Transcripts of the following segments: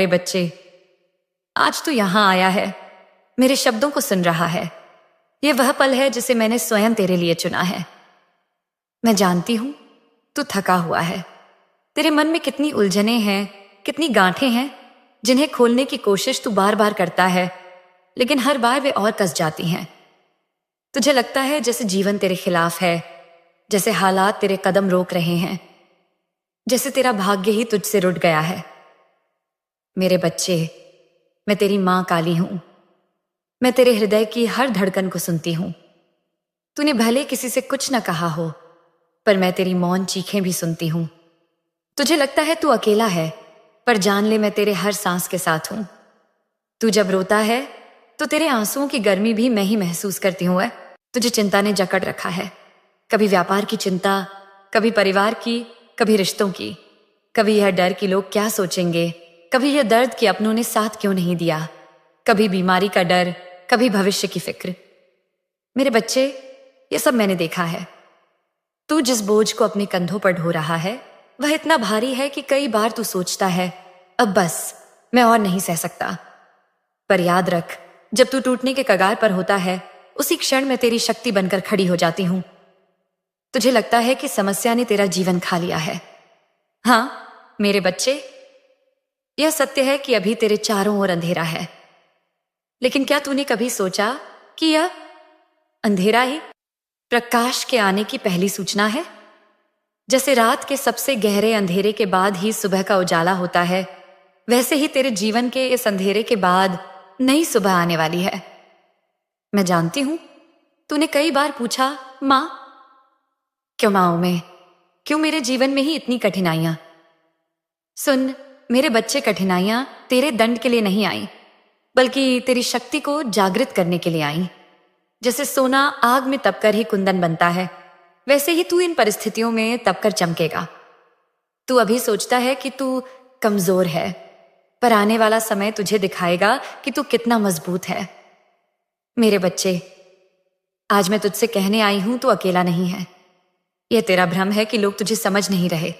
प्यारे बच्चे, आज तू यहाँ आया है, मेरे शब्दों को सुन रहा है। यह वह पल है जिसे मैंने स्वयं तेरे लिए चुना है। मैं जानती हूं तू थका हुआ है। तेरे मन में कितनी उलझनें हैं, कितनी गांठें हैं जिन्हें खोलने की कोशिश तू बार बार करता है, लेकिन हर बार वे और कस जाती हैं। तुझे लगता है जैसे जीवन तेरे खिलाफ है, जैसे हालात तेरे कदम रोक रहे हैं, जैसे तेरा भाग्य ही तुझसे रुठ गया है। मेरे बच्चे, मैं तेरी मां काली हूं। मैं तेरे हृदय की हर धड़कन को सुनती हूं। तूने भले किसी से कुछ न कहा हो, पर मैं तेरी मौन चीखें भी सुनती हूं। तुझे लगता है तू अकेला है, पर जान ले मैं तेरे हर सांस के साथ हूं। तू जब रोता है तो तेरे आंसुओं की गर्मी भी मैं ही महसूस करती हूं। तुझे चिंता ने जकड़ रखा है। कभी व्यापार की चिंता, कभी परिवार की, कभी रिश्तों की, कभी यह डर कि लोग क्या सोचेंगे, कभी यह दर्द कि अपनों ने साथ क्यों नहीं दिया, कभी बीमारी का डर, कभी भविष्य की फिक्र। मेरे बच्चे, ये सब मैंने देखा है। तू जिस बोझ को अपने कंधों पर ढो रहा है वह इतना भारी है कि कई बार तू सोचता है, अब बस, मैं और नहीं सह सकता। पर याद रख, जब तू टूटने के कगार पर होता है, उसी क्षण में तेरी शक्ति बनकर खड़ी हो जाती हूं। तुझे लगता है कि समस्या ने तेरा जीवन खा लिया है। हाँ मेरे बच्चे, यह सत्य है कि अभी तेरे चारों ओर अंधेरा है, लेकिन क्या तूने कभी सोचा कि यह अंधेरा ही प्रकाश के आने की पहली सूचना है? जैसे रात के सबसे गहरे अंधेरे के बाद ही सुबह का उजाला होता है, वैसे ही तेरे जीवन के इस अंधेरे के बाद नई सुबह आने वाली है। मैं जानती हूं तूने कई बार पूछा, मां क्यों माओ में, क्यों मेरे जीवन में ही इतनी कठिनाइयां? सुन मेरे बच्चे, कठिनाइयां तेरे दंड के लिए नहीं आई, बल्कि तेरी शक्ति को जागृत करने के लिए आई। जैसे सोना आग में तपकर ही कुंदन बनता है, वैसे ही तू इन परिस्थितियों में तपकर चमकेगा। तू अभी सोचता है कि तू कमजोर है, पर आने वाला समय तुझे दिखाएगा कि तू कितना मजबूत है। मेरे बच्चे, आज मैं तुझसे कहने आई हूं, तू अकेला नहीं है। यह तेरा भ्रम है कि लोग तुझे समझ नहीं रहे।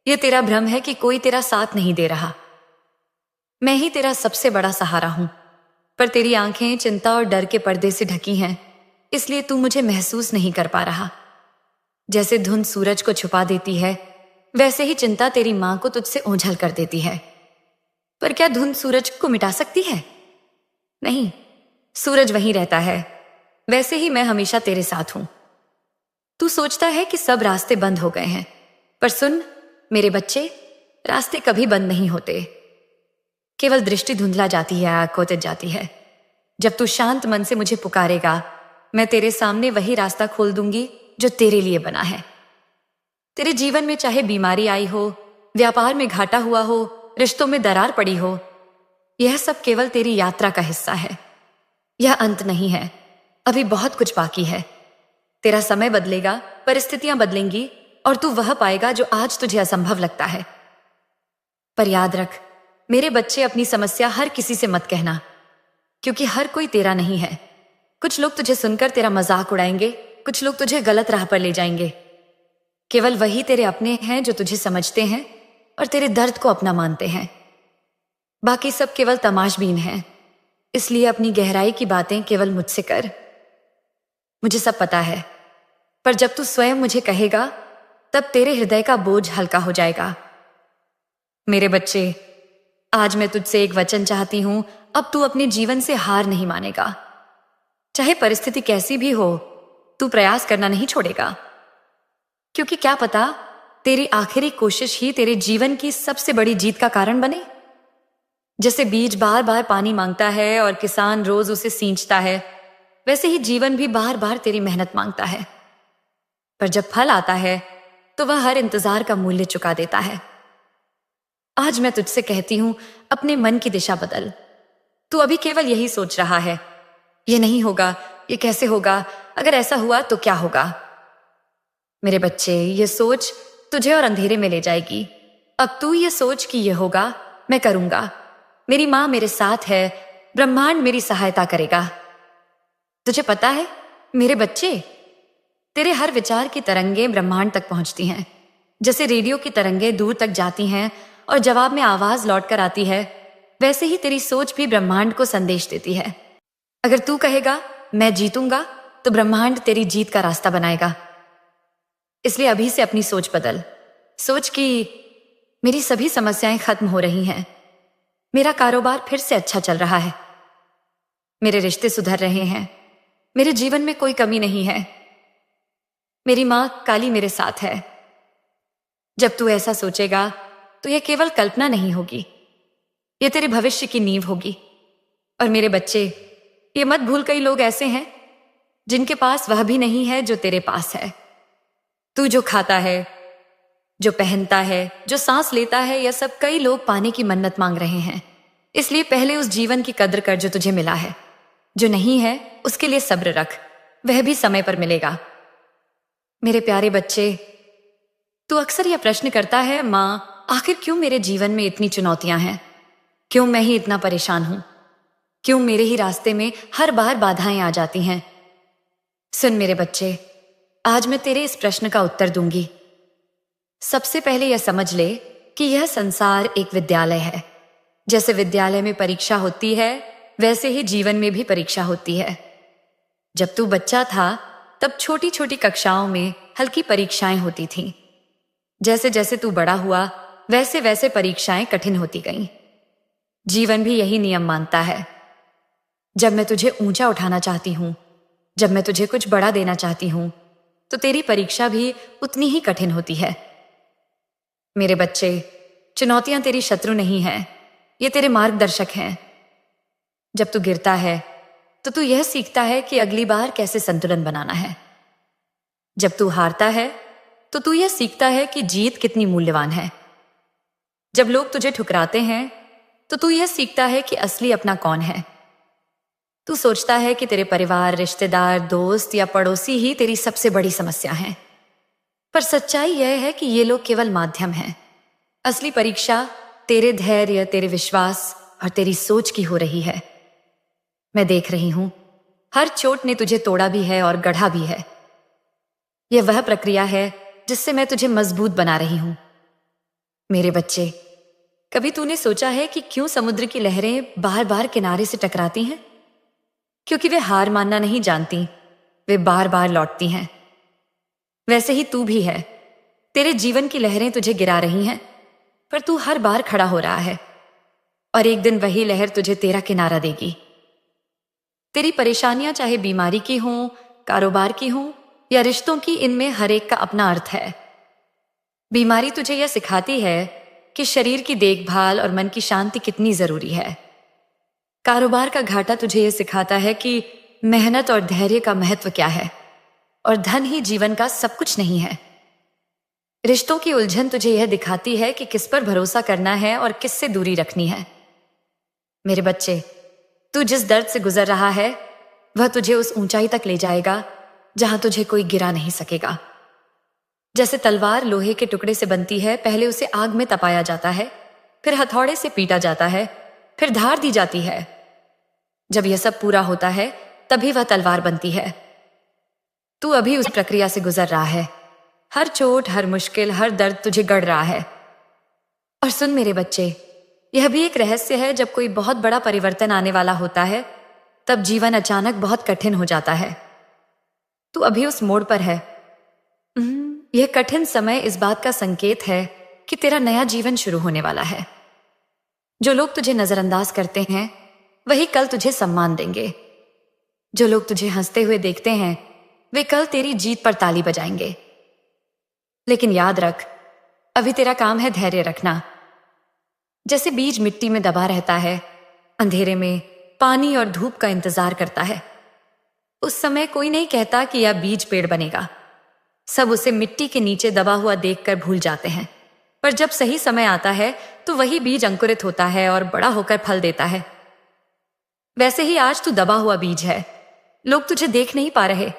यह तेरा भ्रम है कि कोई तेरा साथ नहीं दे रहा। मैं ही तेरा सबसे बड़ा सहारा हूं, पर तेरी आंखें चिंता और डर के पर्दे से ढकी हैं, इसलिए तू मुझे महसूस नहीं कर पा रहा। जैसे धुंध सूरज को छुपा देती है, वैसे ही चिंता तेरी मां को तुझसे ओझल कर देती है। पर क्या धुंध सूरज को मिटा सकती है? नहीं, सूरज वहीं रहता है। वैसे ही मैं हमेशा तेरे साथ हूं। तू सोचता है कि सब रास्ते बंद हो गए हैं, पर सुन मेरे बच्चे, रास्ते कभी बंद नहीं होते। केवल दृष्टि धुंधला जाती है, आंख खोते जाती है। जब तू शांत मन से मुझे पुकारेगा, मैं तेरे सामने वही रास्ता खोल दूंगी जो तेरे लिए बना है। तेरे जीवन में चाहे बीमारी आई हो, व्यापार में घाटा हुआ हो, रिश्तों में दरार पड़ी हो, यह सब केवल तेरी यात्रा का हिस्सा है। यह अंत नहीं है, अभी बहुत कुछ बाकी है। तेरा समय बदलेगा, परिस्थितियां बदलेंगी और तू वह पाएगा जो आज तुझे असंभव लगता है। पर याद रख मेरे बच्चे, अपनी समस्या हर किसी से मत कहना, क्योंकि हर कोई तेरा नहीं है। कुछ लोग तुझे सुनकर तेरा मजाक उड़ाएंगे, कुछ लोग तुझे गलत राह पर ले जाएंगे। केवल वही तेरे अपने हैं जो तुझे समझते हैं और तेरे दर्द को अपना मानते हैं। बाकी सब केवल तमाशबीन हैं, इसलिए अपनी गहराई की बातें केवल मुझसे कर। मुझे सब पता है, पर जब तू स्वयं मुझे कहेगा, तब तेरे हृदय का बोझ हल्का हो जाएगा। मेरे बच्चे, आज मैं तुझसे एक वचन चाहती हूं, अब तू अपने जीवन से हार नहीं मानेगा। चाहे परिस्थिति कैसी भी हो, तू प्रयास करना नहीं छोड़ेगा, क्योंकि क्या पता तेरी आखिरी कोशिश ही तेरे जीवन की सबसे बड़ी जीत का कारण बने। जैसे बीज बार बार पानी मांगता है और किसान रोज उसे सींचता है, वैसे ही जीवन भी बार बार तेरी मेहनत मांगता है। पर जब फल आता है तो वह हर इंतजार का मूल्य चुका देता है। आज मैं तुझसे कहती हूं, अपने मन की दिशा बदल। तू अभी केवल यही सोच रहा है, ये नहीं होगा, ये कैसे होगा, अगर ऐसा हुआ तो क्या होगा। मेरे बच्चे, ये सोच तुझे और अंधेरे में ले जाएगी। अब तू ये सोच कि ये होगा, मैं करूंगा, मेरी मां मेरे साथ है, ब्रह्मांड मेरी सहायता करेगा। तुझे पता है मेरे बच्चे, तेरे हर विचार की तरंगें ब्रह्मांड तक पहुंचती हैं। जैसे रेडियो की तरंगें दूर तक जाती हैं और जवाब में आवाज लौट कर आती है, वैसे ही तेरी सोच भी ब्रह्मांड को संदेश देती है। अगर तू कहेगा मैं जीतूंगा, तो ब्रह्मांड तेरी जीत का रास्ता बनाएगा। इसलिए अभी से अपनी सोच बदल। सोच कि मेरी सभी समस्याएं खत्म हो रही हैं, मेरा कारोबार फिर से अच्छा चल रहा है, मेरे रिश्ते सुधर रहे हैं, मेरे जीवन में कोई कमी नहीं है, मेरी मां काली मेरे साथ है। जब तू ऐसा सोचेगा तो यह केवल कल्पना नहीं होगी, यह तेरे भविष्य की नींव होगी। और मेरे बच्चे, ये मत भूल, कई लोग ऐसे हैं जिनके पास वह भी नहीं है जो तेरे पास है। तू जो खाता है, जो पहनता है, जो सांस लेता है, यह सब कई लोग पाने की मन्नत मांग रहे हैं। इसलिए पहले उस जीवन की कद्र कर जो तुझे मिला है। जो नहीं है उसके लिए सब्र रख, वह भी समय पर मिलेगा। मेरे प्यारे बच्चे, तू अक्सर यह प्रश्न करता है, मां आखिर क्यों मेरे जीवन में इतनी चुनौतियां हैं, क्यों मैं ही इतना परेशान हूं, क्यों मेरे ही रास्ते में हर बार बाधाएं आ जाती हैं। सुन मेरे बच्चे, आज मैं तेरे इस प्रश्न का उत्तर दूंगी। सबसे पहले यह समझ ले कि यह संसार एक विद्यालय है। जैसे विद्यालय में परीक्षा होती है, वैसे ही जीवन में भी परीक्षा होती है। जब तू बच्चा था तब छोटी छोटी कक्षाओं में हल्की परीक्षाएं होती थीं। जैसे जैसे तू बड़ा हुआ वैसे वैसे परीक्षाएं कठिन होती गईं। जीवन भी यही नियम मानता है। जब मैं तुझे ऊंचा उठाना चाहती हूं, जब मैं तुझे कुछ बड़ा देना चाहती हूं, तो तेरी परीक्षा भी उतनी ही कठिन होती है। मेरे बच्चे, चुनौतियां तेरी शत्रु नहीं हैं, ये तेरे मार्गदर्शक हैं। जब तू गिरता है तो तू यह सीखता है कि अगली बार कैसे संतुलन बनाना है। जब तू हारता है तो तू यह सीखता है कि जीत कितनी मूल्यवान है। जब लोग तुझे ठुकराते हैं तो तू यह सीखता है कि असली अपना कौन है। तू सोचता है कि तेरे परिवार, रिश्तेदार, दोस्त या पड़ोसी ही तेरी सबसे बड़ी समस्या हैं। पर सच्चाई यह है कि ये लोग केवल माध्यम हैं। असली परीक्षा तेरे धैर्य, तेरे विश्वास और तेरी सोच की हो रही है। मैं देख रही हूं, हर चोट ने तुझे तोड़ा भी है और गढ़ा भी है। यह वह प्रक्रिया है जिससे मैं तुझे मजबूत बना रही हूं। मेरे बच्चे, कभी तूने सोचा है कि क्यों समुद्र की लहरें बार बार किनारे से टकराती हैं? क्योंकि वे हार मानना नहीं जानती, वे बार बार लौटती हैं। वैसे ही तू भी है। तेरे जीवन की लहरें तुझे गिरा रही हैं, पर तू हर बार खड़ा हो रहा है और एक दिन वही लहर तुझे तेरा किनारा देगी। तेरी परेशानियां चाहे बीमारी की हों, कारोबार की हों या रिश्तों की, इनमें हर एक का अपना अर्थ है। बीमारी तुझे यह सिखाती है कि शरीर की देखभाल और मन की शांति कितनी जरूरी है। कारोबार का घाटा तुझे यह सिखाता है कि मेहनत और धैर्य का महत्व क्या है, और धन ही जीवन का सब कुछ नहीं है। रिश्तों की उलझन तुझे यह दिखाती है कि किस पर भरोसा करना है और किससे दूरी रखनी है। मेरे बच्चे, तू जिस दर्द से गुजर रहा है वह तुझे उस ऊंचाई तक ले जाएगा जहां तुझे कोई गिरा नहीं सकेगा। जैसे तलवार लोहे के टुकड़े से बनती है, पहले उसे आग में तपाया जाता है, फिर हथौड़े से पीटा जाता है, फिर धार दी जाती है। जब यह सब पूरा होता है तभी वह तलवार बनती है। तू अभी उस प्रक्रिया से गुजर रहा है। हर चोट, हर मुश्किल, हर दर्द तुझे गढ़ रहा है। और सुन मेरे बच्चे, यह भी एक रहस्य है, जब कोई बहुत बड़ा परिवर्तन आने वाला होता है तब जीवन अचानक बहुत कठिन हो जाता है। तू अभी उस मोड़ पर है। यह कठिन समय इस बात का संकेत है कि तेरा नया जीवन शुरू होने वाला है। जो लोग तुझे नजरअंदाज करते हैं वही कल तुझे सम्मान देंगे। जो लोग तुझे हंसते हुए देखते हैं वे कल तेरी जीत पर ताली बजाएंगे। लेकिन याद रख, अभी तेरा काम है धैर्य रखना। जैसे बीज मिट्टी में दबा रहता है, अंधेरे में पानी और धूप का इंतजार करता है, उस समय कोई नहीं कहता कि यह बीज पेड़ बनेगा। सब उसे मिट्टी के नीचे दबा हुआ देखकर भूल जाते हैं। पर जब सही समय आता है तो वही बीज अंकुरित होता है और बड़ा होकर फल देता है। वैसे ही आज तू दबा हुआ बीज है। लोग तुझे देख नहीं पा रहे,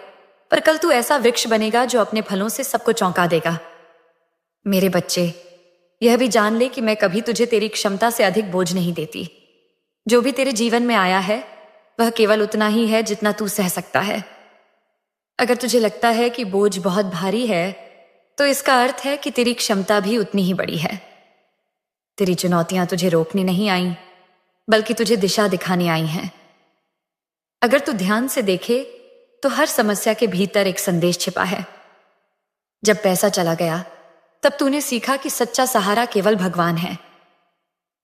पर कल तू ऐसा वृक्ष बनेगा जो अपने फलों से सबको चौंका देगा। मेरे बच्चे, यह भी जान ले कि मैं कभी तुझे तेरी क्षमता से अधिक बोझ नहीं देती। जो भी तेरे जीवन में आया है वह केवल उतना ही है जितना तू सह सकता है। अगर तुझे लगता है कि बोझ बहुत भारी है तो इसका अर्थ है कि तेरी क्षमता भी उतनी ही बड़ी है। तेरी चुनौतियां तुझे रोकने नहीं आईं, बल्कि तुझे दिशा दिखाने आई हैं। अगर तू ध्यान से देखे तो हर समस्या के भीतर एक संदेश छिपा है। जब पैसा चला गया तब तूने सीखा कि सच्चा सहारा केवल भगवान है।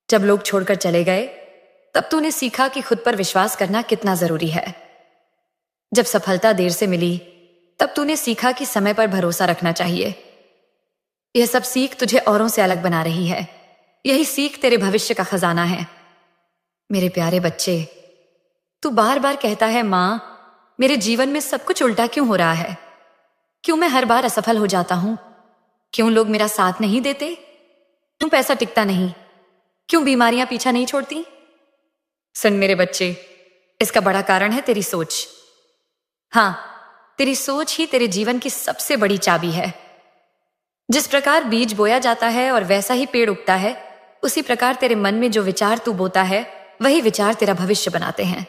जब लोग छोड़कर चले गए तब तूने सीखा कि खुद पर विश्वास करना कितना जरूरी है। जब सफलता देर से मिली तब तूने सीखा कि समय पर भरोसा रखना चाहिए। यह सब सीख तुझे औरों से अलग बना रही है। यही सीख तेरे भविष्य का खजाना है। मेरे प्यारे बच्चे, तू बार बार कहता है, मां, मेरे जीवन में सब कुछ उल्टा क्यों हो रहा है? क्यों मैं हर बार असफल हो जाता हूं? क्यों लोग मेरा साथ नहीं देते? क्यों पैसा टिकता नहीं? क्यों बीमारियां पीछा नहीं छोड़ती? सुन मेरे बच्चे, इसका बड़ा कारण है तेरी सोच। हां, तेरी सोच ही तेरे जीवन की सबसे बड़ी चाबी है। जिस प्रकार बीज बोया जाता है और वैसा ही पेड़ उगता है, उसी प्रकार तेरे मन में जो विचार तू बोता है वही विचार तेरा भविष्य बनाते हैं।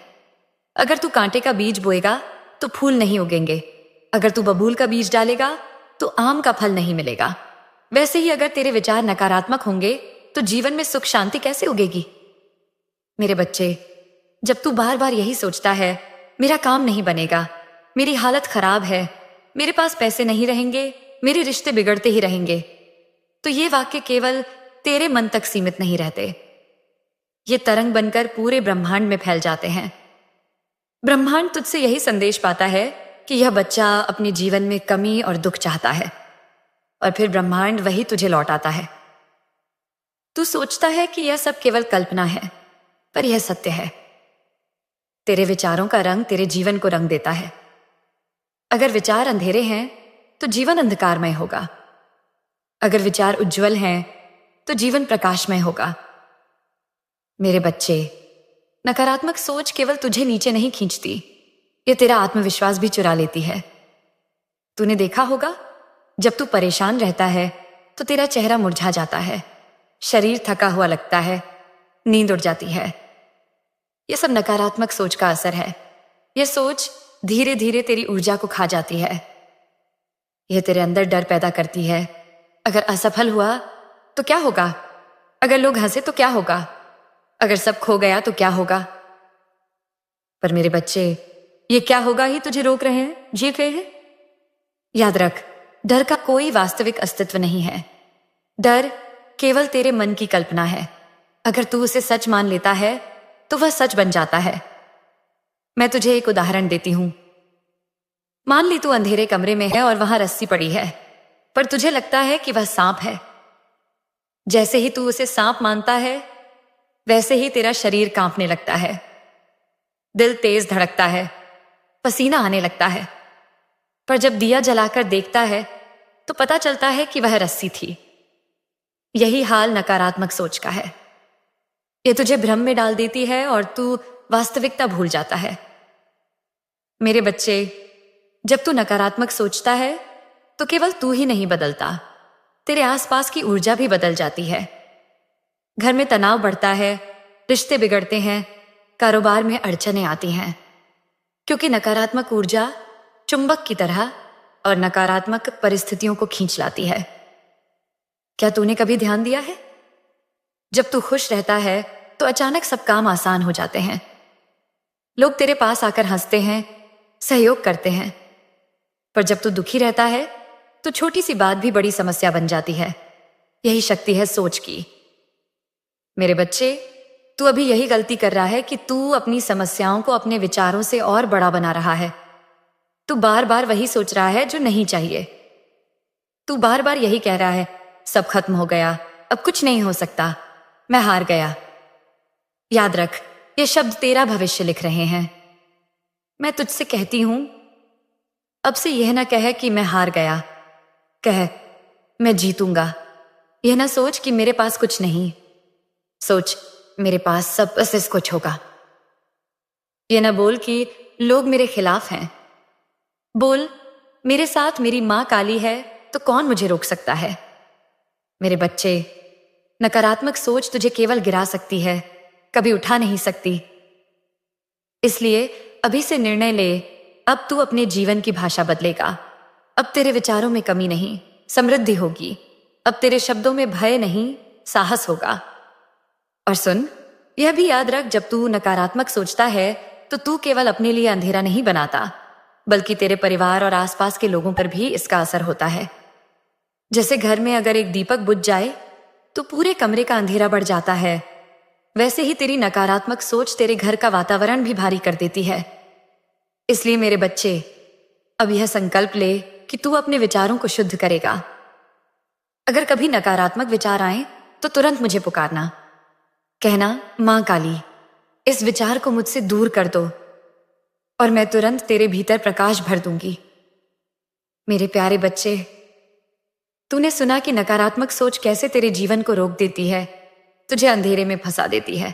अगर तू कांटे का बीज बोएगा तो फूल नहीं उगेंगे। अगर तू बबूल का बीज डालेगा तो आम का फल नहीं मिलेगा। वैसे ही अगर तेरे विचार नकारात्मक होंगे तो जीवन में सुख शांति कैसे उगेगी? मेरे बच्चे, जब तू बार बार यही सोचता है, मेरा काम नहीं बनेगा, मेरी हालत खराब है, मेरे पास पैसे नहीं रहेंगे, मेरे रिश्ते बिगड़ते ही रहेंगे, तो ये वाक्य केवल तेरे मन तक सीमित नहीं रहते। ये तरंग बनकर पूरे ब्रह्मांड में फैल जाते हैं। ब्रह्मांड तुझसे यही संदेश पाता है कि यह बच्चा अपने जीवन में कमी और दुख चाहता है, और फिर ब्रह्मांड वही तुझे लौटाता है। तू सोचता है कि यह सब केवल कल्पना है, पर यह सत्य है। तेरे विचारों का रंग तेरे जीवन को रंग देता है। अगर विचार अंधेरे हैं तो जीवन अंधकारमय होगा। अगर विचार उज्जवल हैं तो जीवन प्रकाशमय होगा। मेरे बच्चे, नकारात्मक सोच केवल तुझे नीचे नहीं खींचती, ये तेरा आत्मविश्वास भी चुरा लेती है। तूने देखा होगा, जब तू परेशान रहता है तो तेरा चेहरा मुरझा जाता है, शरीर थका हुआ लगता है, नींद उड़ जाती है। यह सब नकारात्मक सोच का असर है। यह सोच धीरे धीरे तेरी ऊर्जा को खा जाती है। यह तेरे अंदर डर पैदा करती है। अगर असफल हुआ तो क्या होगा? अगर लोग हंसे तो क्या होगा? अगर सब खो गया तो क्या होगा? पर मेरे बच्चे, ये क्या होगा ही तुझे रोक रहे हैं, जीत रहे हैं। याद रख, डर का कोई वास्तविक अस्तित्व नहीं है। डर केवल तेरे मन की कल्पना है। अगर तू उसे सच मान लेता है तो वह सच बन जाता है। मैं तुझे एक उदाहरण देती हूं। मान ली तू अंधेरे कमरे में है और वहां रस्सी पड़ी है, पर तुझे लगता है कि वह सांप है। जैसे ही तू उसे सांप मानता है, वैसे ही तेरा शरीर कांपने लगता है, दिल तेज धड़कता है, पसीना आने लगता है। पर जब दिया जलाकर देखता है तो पता चलता है कि वह रस्सी थी। यही हाल नकारात्मक सोच का है। यह तुझे भ्रम में डाल देती है और तू वास्तविकता भूल जाता है। मेरे बच्चे, जब तू नकारात्मक सोचता है तो केवल तू ही नहीं बदलता, तेरे आसपास की ऊर्जा भी बदल जाती है। घर में तनाव बढ़ता है, रिश्ते बिगड़ते हैं, कारोबार में अड़चनें आती हैं, क्योंकि नकारात्मक ऊर्जा चुंबक की तरह और नकारात्मक परिस्थितियों को खींच लाती है। क्या तूने कभी ध्यान दिया है? जब तू खुश रहता है तो अचानक सब काम आसान हो जाते हैं। लोग तेरे पास आकर हंसते हैं, सहयोग करते हैं। पर जब तू दुखी रहता है तो छोटी सी बात भी बड़ी समस्या बन जाती है। यही शक्ति है सोच की। मेरे बच्चे, तू अभी यही गलती कर रहा है कि तू अपनी समस्याओं को अपने विचारों से और बड़ा बना रहा है। तू बार बार वही सोच रहा है जो नहीं चाहिए। तू बार बार यही कह रहा है, सब खत्म हो गया, अब कुछ नहीं हो सकता, मैं हार गया। याद रख, ये शब्द तेरा भविष्य लिख रहे हैं। मैं तुझसे कहती हूं, अब से यह ना कह कि मैं हार गया, कह मैं जीतूंगा। यह ना सोच कि मेरे पास कुछ नहीं, सोच मेरे पास सब बस कुछ होगा। यह ना बोल कि लोग मेरे खिलाफ हैं, बोल मेरे साथ मेरी मां काली है तो कौन मुझे रोक सकता है। मेरे बच्चे, नकारात्मक सोच तुझे केवल गिरा सकती है, कभी उठा नहीं सकती। इसलिए अभी से निर्णय ले, अब तू अपने जीवन की भाषा बदलेगा। अब तेरे विचारों में कमी नहीं, समृद्धि होगी। अब तेरे शब्दों में भय नहीं, साहस होगा। और सुन, यह भी याद रख, जब तू नकारात्मक सोचता है तो तू केवल अपने लिए अंधेरा नहीं बनाता, बल्कि तेरे परिवार और आसपास के लोगों पर भी इसका असर होता है। जैसे घर में अगर एक दीपक बुझ जाए तो पूरे कमरे का अंधेरा बढ़ जाता है, वैसे ही तेरी नकारात्मक सोच तेरे घर का वातावरण भी भारी कर देती है। इसलिए मेरे बच्चे, अब यह संकल्प ले कि तू अपने विचारों को शुद्ध करेगा। अगर कभी नकारात्मक विचार आए तो तुरंत मुझे पुकारना, कहना, मां काली, इस विचार को मुझसे दूर कर दो, और मैं तुरंत तेरे भीतर प्रकाश भर दूंगी। मेरे प्यारे बच्चे, तूने सुना कि नकारात्मक सोच कैसे तेरे जीवन को रोक देती है, तुझे अंधेरे में फंसा देती है।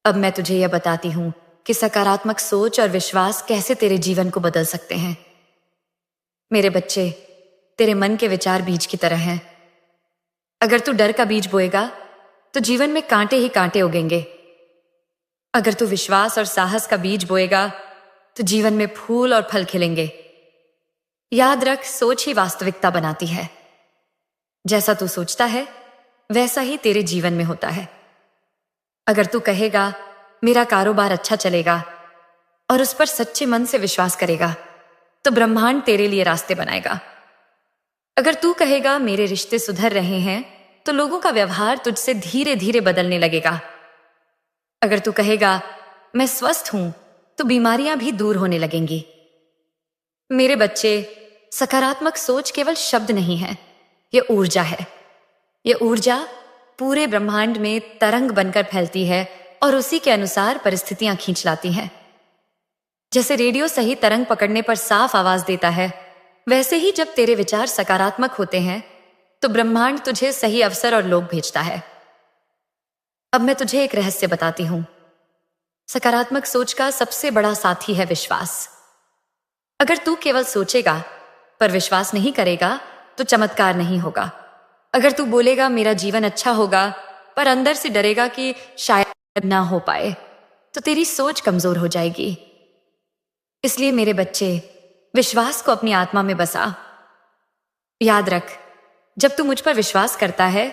अब मैं तुझे यह बताती हूं कि सकारात्मक सोच और विश्वास कैसे तेरे जीवन को बदल सकते हैं। मेरे बच्चे, तेरे मन के विचार बीज की तरह हैं। अगर तू डर का बीज बोएगा तो जीवन में कांटे ही कांटे उगेंगे। अगर तू विश्वास और साहस का बीज बोएगा तो जीवन में फूल और फल खिलेंगे। याद रख, सोच ही वास्तविकता बनाती है। जैसा तू सोचता है वैसा ही तेरे जीवन में होता है। अगर तू कहेगा मेरा कारोबार अच्छा चलेगा और उस पर सच्चे मन से विश्वास करेगा तो ब्रह्मांड तेरे लिए रास्ते बनाएगा। अगर तू कहेगा मेरे रिश्ते सुधर रहे हैं तो लोगों का व्यवहार तुझसे धीरे धीरे बदलने लगेगा। अगर तू कहेगा मैं स्वस्थ हूं तो बीमारियां भी दूर होने लगेंगी। मेरे बच्चे, सकारात्मक सोच केवल शब्द नहीं है, यह ऊर्जा है। यह ऊर्जा पूरे ब्रह्मांड में तरंग बनकर फैलती है और उसी के अनुसार परिस्थितियां खींच लाती हैं। जैसे रेडियो सही तरंग पकड़ने पर साफ आवाज देता है, वैसे ही जब तेरे विचार सकारात्मक होते हैं तो ब्रह्मांड तुझे सही अवसर और लोग भेजता है। अब मैं तुझे एक रहस्य बताती हूं। सकारात्मक सोच का सबसे बड़ा साथी है विश्वास। अगर तू केवल सोचेगा पर विश्वास नहीं करेगा तो चमत्कार नहीं होगा। अगर तू बोलेगा मेरा जीवन अच्छा होगा पर अंदर से डरेगा कि शायद ना हो पाए, तो तेरी सोच कमजोर हो जाएगी। इसलिए मेरे बच्चे, विश्वास को अपनी आत्मा में बसा। याद रख, जब तू मुझ पर विश्वास करता है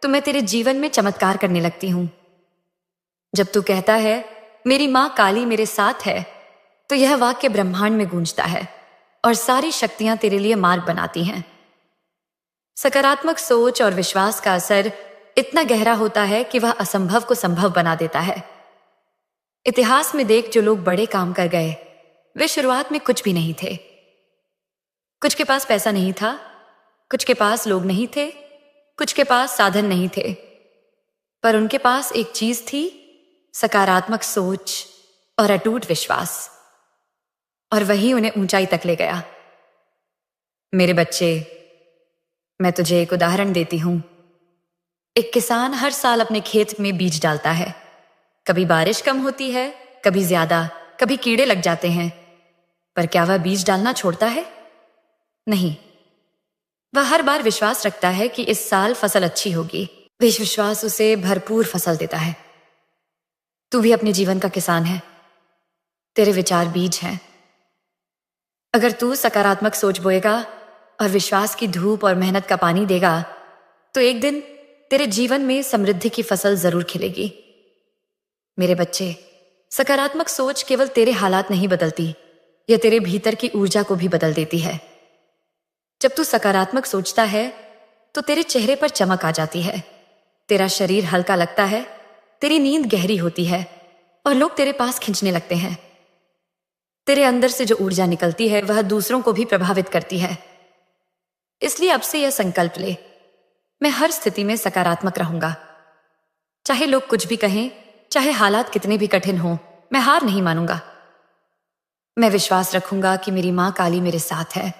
तो मैं तेरे जीवन में चमत्कार करने लगती हूं। जब तू कहता है मेरी मां काली मेरे साथ है, तो यह वाक्य ब्रह्मांड में गूंजता है और सारी शक्तियां तेरे लिए मार्ग बनाती हैं। सकारात्मक सोच और विश्वास का असर इतना गहरा होता है कि वह असंभव को संभव बना देता है। इतिहास में देख, जो लोग बड़े काम कर गए वे शुरुआत में कुछ भी नहीं थे। कुछ के पास पैसा नहीं था, कुछ के पास लोग नहीं थे, कुछ के पास साधन नहीं थे, पर उनके पास एक चीज थी, सकारात्मक सोच और अटूट विश्वास, और वही उन्हें ऊंचाई तक ले गया। मेरे बच्चे, मैं तुझे एक उदाहरण देती हूं। एक किसान हर साल अपने खेत में बीज डालता है। कभी बारिश कम होती है, कभी ज्यादा, कभी कीड़े लग जाते हैं, पर क्या वह बीज डालना छोड़ता है? नहीं। वह हर बार विश्वास रखता है कि इस साल फसल अच्छी होगी। विश्वास उसे भरपूर फसल देता है। तू भी अपने जीवन का किसान है। तेरे विचार बीज हैं। अगर तू सकारात्मक सोच बोएगा और विश्वास की धूप और मेहनत का पानी देगा तो एक दिन तेरे जीवन में समृद्धि की फसल जरूर खिलेगी। मेरे बच्चे, सकारात्मक सोच केवल तेरे हालात नहीं बदलती, यह तेरे भीतर की ऊर्जा को भी बदल देती है। जब तू सकारात्मक सोचता है तो तेरे चेहरे पर चमक आ जाती है, तेरा शरीर हल्का लगता है, तेरी नींद गहरी होती है और लोग तेरे पास खींचने लगते हैं। तेरे अंदर से जो ऊर्जा निकलती है वह दूसरों को भी प्रभावित करती है। इसलिए अब से यह संकल्प ले, मैं हर स्थिति में सकारात्मक रहूंगा। चाहे लोग कुछ भी कहें, चाहे हालात कितने भी कठिन हों, मैं हार नहीं मानूंगा। मैं विश्वास रखूंगा कि मेरी मां काली मेरे साथ है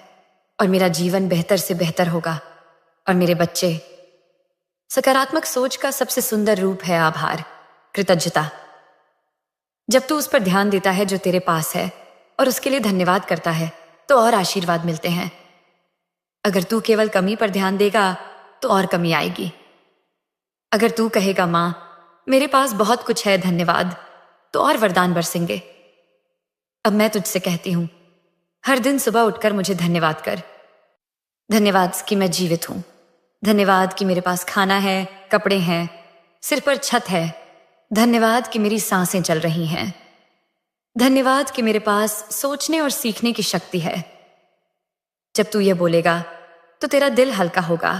और मेरा जीवन बेहतर से बेहतर होगा। और मेरे बच्चे, सकारात्मक सोच का सबसे सुंदर रूप है आभार, कृतज्ञता। जब तू उस पर ध्यान देता है जो तेरे पास है और उसके लिए धन्यवाद करता है तो और आशीर्वाद मिलते हैं। अगर तू केवल कमी पर ध्यान देगा तो और कमी आएगी। अगर तू कहेगा मां मेरे पास बहुत कुछ है धन्यवाद, तो और वरदान बरसेंगे। अब मैं तुझसे कहती हूं, हर दिन सुबह उठकर मुझे धन्यवाद कर। धन्यवाद कि मैं जीवित हूं, धन्यवाद कि मेरे पास खाना है, कपड़े हैं, सिर पर छत है, धन्यवाद कि मेरी सांसें चल रही हैं। धन्यवाद कि मेरे पास सोचने और सीखने की शक्ति है। जब तू ये बोलेगा तो तेरा दिल हल्का होगा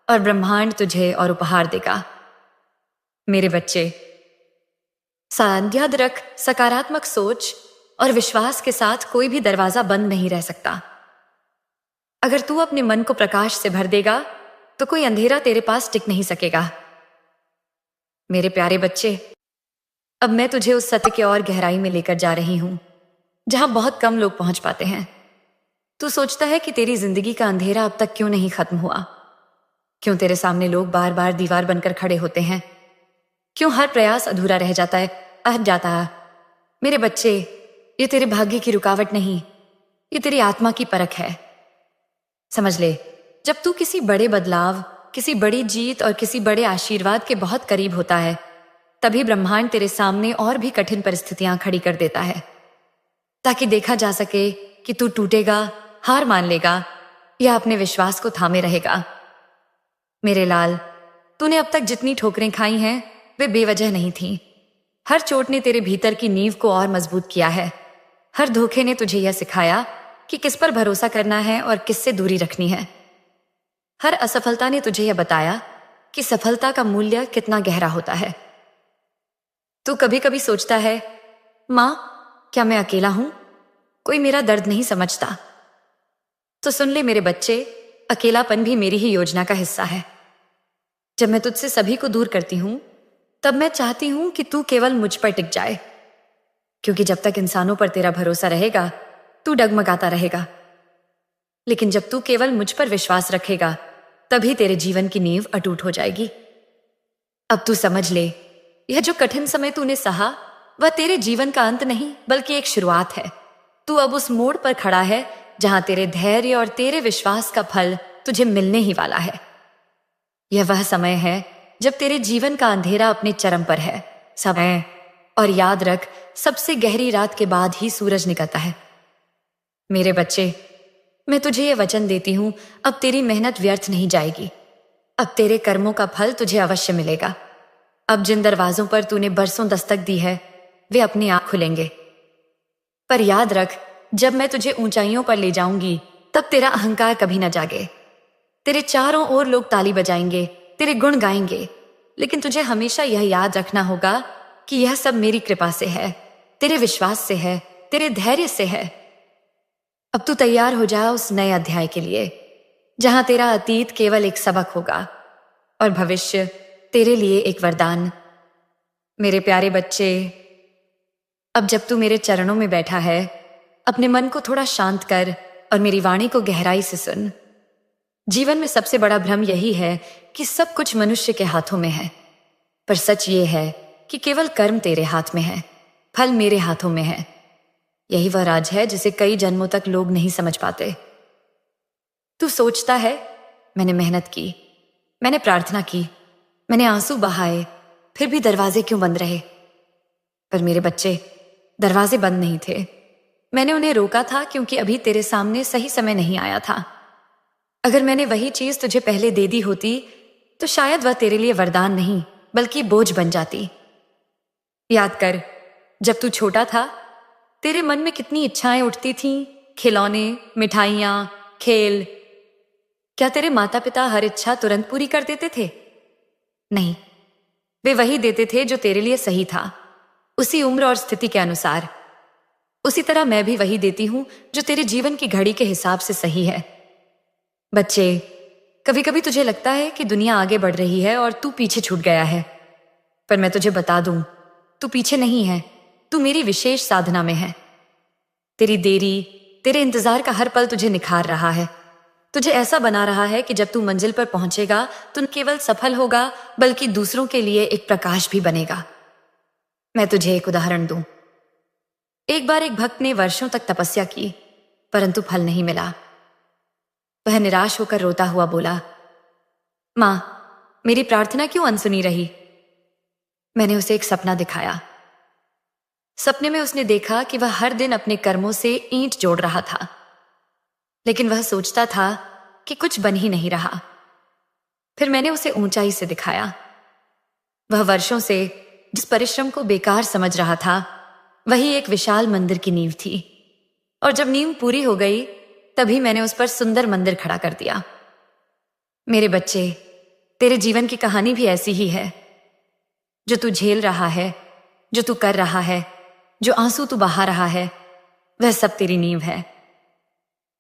और ब्रह्मांड तुझे और उपहार देगा। मेरे बच्चे, याद रख, सकारात्मक सोच और विश्वास के साथ कोई भी दरवाजा बंद नहीं रह सकता। अगर तू अपने मन को प्रकाश से भर देगा तो कोई अंधेरा तेरे पास टिक नहीं सकेगा। मेरे प्यारे बच्चे, अब मैं तुझे उस सत्य के और गहराई में लेकर जा रही हूं जहां बहुत कम लोग पहुंच पाते हैं। तू सोचता है कि तेरी जिंदगी का अंधेरा अब तक क्यों नहीं खत्म हुआ? क्यों तेरे सामने लोग बार बार दीवार बनकर खड़े होते हैं? क्यों हर प्रयास अधूरा रह जाता है, अटक जाता है? मेरे बच्चे, ये तेरे भाग्य की रुकावट नहीं, ये तेरी आत्मा की परख है। समझ ले, जब तू किसी बड़े बदलाव, किसी बड़ी जीत और किसी बड़े आशीर्वाद के बहुत करीब होता है, तभी ब्रह्मांड तेरे सामने और भी कठिन परिस्थितियां खड़ी कर देता है, ताकि देखा जा सके कि तू टूटेगा, हार मान लेगा या अपने विश्वास को थामे रहेगा। मेरे लाल, तूने अब तक जितनी ठोकरें खाई हैं वे बेवजह नहीं थीं। हर चोट ने तेरे भीतर की नींव को और मजबूत किया है। हर धोखे ने तुझे यह सिखाया कि किस पर भरोसा करना है और किससे दूरी रखनी है। हर असफलता ने तुझे यह बताया कि सफलता का मूल्य कितना गहरा होता है। तू कभी कभी सोचता है, मां, क्या मैं अकेला हूं? कोई मेरा दर्द नहीं समझता। तो सुन ले मेरे बच्चे, अकेलापन भी मेरी ही योजना का हिस्सा है। जब मैं तुझसे सभी को दूर करती हूं, तब मैं चाहती हूं कि तू केवल मुझ पर टिक जाए, क्योंकि जब तक इंसानों पर तेरा भरोसा रहेगा तू डगमगाता रहेगा। लेकिन जब तू केवल मुझ पर विश्वास रखेगा, तभी तेरे जीवन की नींव अटूट हो जाएगी। अब तू समझ ले, यह जो कठिन समय तूने सहा वह तेरे जीवन का अंत नहीं बल्कि एक शुरुआत है। तू अब उस मोड़ पर खड़ा है जहां तेरे धैर्य और तेरे विश्वास का फल तुझे मिलने ही वाला है। यह वह समय है जब तेरे जीवन का अंधेरा अपने चरम पर है। समय, और याद रख, सबसे गहरी रात के बाद ही सूरज निकलता है। मेरे बच्चे, मैं तुझे यह वचन देती हूं, अब तेरी मेहनत व्यर्थ नहीं जाएगी। अब तेरे कर्मों का फल तुझे अवश्य मिलेगा। अब जिन दरवाजों पर तूने बरसों दस्तक दी है वे अपने आप खुलेंगे। पर याद रख, जब मैं तुझे ऊंचाइयों पर ले जाऊंगी तब तेरा अहंकार कभी न जागे। तेरे चारों ओर लोग ताली बजाएंगे, तेरे गुण गाएंगे, लेकिन तुझे हमेशा यह याद रखना होगा कि यह सब मेरी कृपा से है, तेरे विश्वास से है, तेरे धैर्य से है। अब तू तैयार हो जा उस नए अध्याय के लिए, जहां तेरा अतीत केवल एक सबक होगा और भविष्य तेरे लिए एक वरदान। मेरे प्यारे बच्चे, अब जब तू मेरे चरणों में बैठा है, अपने मन को थोड़ा शांत कर और मेरी वाणी को गहराई से सुन। जीवन में सबसे बड़ा भ्रम यही है कि सब कुछ मनुष्य के हाथों में है, पर सच ये है कि केवल कर्म तेरे हाथ में है, फल मेरे हाथों में है। यही वह राज है जिसे कई जन्मों तक लोग नहीं समझ पाते। तू सोचता है, मैंने मेहनत की, मैंने प्रार्थना की, मैंने आंसू बहाए, फिर भी दरवाजे क्यों बंद रहे? पर मेरे बच्चे, दरवाजे बंद नहीं थे। मैंने उन्हें रोका था क्योंकि अभी तेरे सामने सही समय नहीं आया था। अगर मैंने वही चीज तुझे पहले दे दी होती तो शायद वह तेरे लिए वरदान नहीं बल्कि बोझ बन जाती। याद कर, जब तू छोटा था, तेरे मन में कितनी इच्छाएं उठती थीं, खिलौने, मिठाइयां, खेल। क्या तेरे माता पिता हर इच्छा तुरंत पूरी कर देते थे? नहीं, वे वही देते थे जो तेरे लिए सही था, उसी उम्र और स्थिति के अनुसार। उसी तरह मैं भी वही देती हूं जो तेरे जीवन की घड़ी के हिसाब से सही है। बच्चे, कभी कभी तुझे लगता है कि दुनिया आगे बढ़ रही है और तू पीछे छूट गया है, पर मैं तुझे बता दूं, तू पीछे नहीं है, तू मेरी विशेष साधना में है। तेरी देरी, तेरे इंतजार का हर पल तुझे निखार रहा है, तुझे ऐसा बना रहा है कि जब तू मंजिल पर पहुंचेगा तो न केवल सफल होगा बल्कि दूसरों के लिए एक प्रकाश भी बनेगा। मैं तुझे एक उदाहरण दूं। एक बार एक भक्त ने वर्षों तक तपस्या की, परंतु फल नहीं मिला। वह निराश होकर रोता हुआ बोला, मां, मेरी प्रार्थना क्यों अनसुनी रही? मैंने उसे एक सपना दिखाया। सपने में उसने देखा कि वह हर दिन अपने कर्मों से ईंट जोड़ रहा था, लेकिन वह सोचता था कि कुछ बन ही नहीं रहा। फिर मैंने उसे ऊंचाई से दिखाया। वह वर्षों से जिस परिश्रम को बेकार समझ रहा था, वही एक विशाल मंदिर की नींव थी। और जब नींव पूरी हो गई, तभी मैंने उस पर सुंदर मंदिर खड़ा कर दिया। मेरे बच्चे, तेरे जीवन की कहानी भी ऐसी ही है। जो तू झेल रहा है, जो तू कर रहा है, जो आंसू तू बहा रहा है, वह सब तेरी नींव है।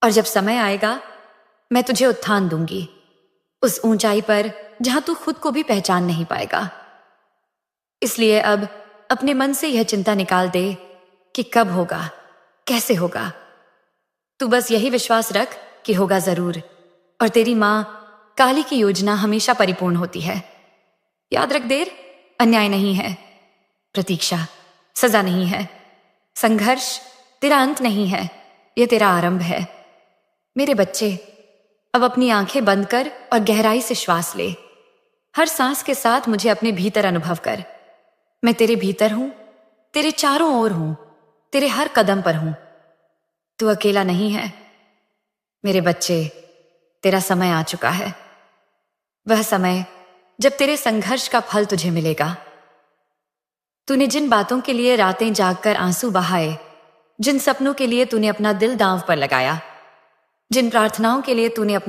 और जब समय आएगा, मैं तुझे उत्थान दूंगी, उस ऊंचाई पर जहां तू खुद को भी पहचान नहीं पाएगा। इसलिए अब अपने मन से यह चिंता निकाल दे कि कब होगा, कैसे होगा। तू बस यही विश्वास रख कि होगा जरूर। और तेरी मां काली की योजना हमेशा परिपूर्ण होती है। याद रख, देर अन्याय नहीं है, प्रतीक्षा सजा नहीं है, संघर्ष तेरा अंत नहीं है, यह तेरा आरंभ है। मेरे बच्चे, अब अपनी आंखें बंद कर और गहराई से श्वास ले। हर सांस के साथ मुझे अपने भीतर अनुभव कर। मैं तेरे भीतर हूं, तेरे चारों ओर हूं, तेरे हर कदम पर हूं। तू अकेला नहीं है। मेरे बच्चे, तेरा समय आ चुका है। वह समय जब तेरे संघर्ष का फल तुझे मिलेगा। तूने जिन बातों के लिए रातें जागकर आंसू बहाए, जिन सपनों के लिए तूने अपना दिल दांव पर लगाया, जिन प्रार्थनाओं के लिए तूने अपने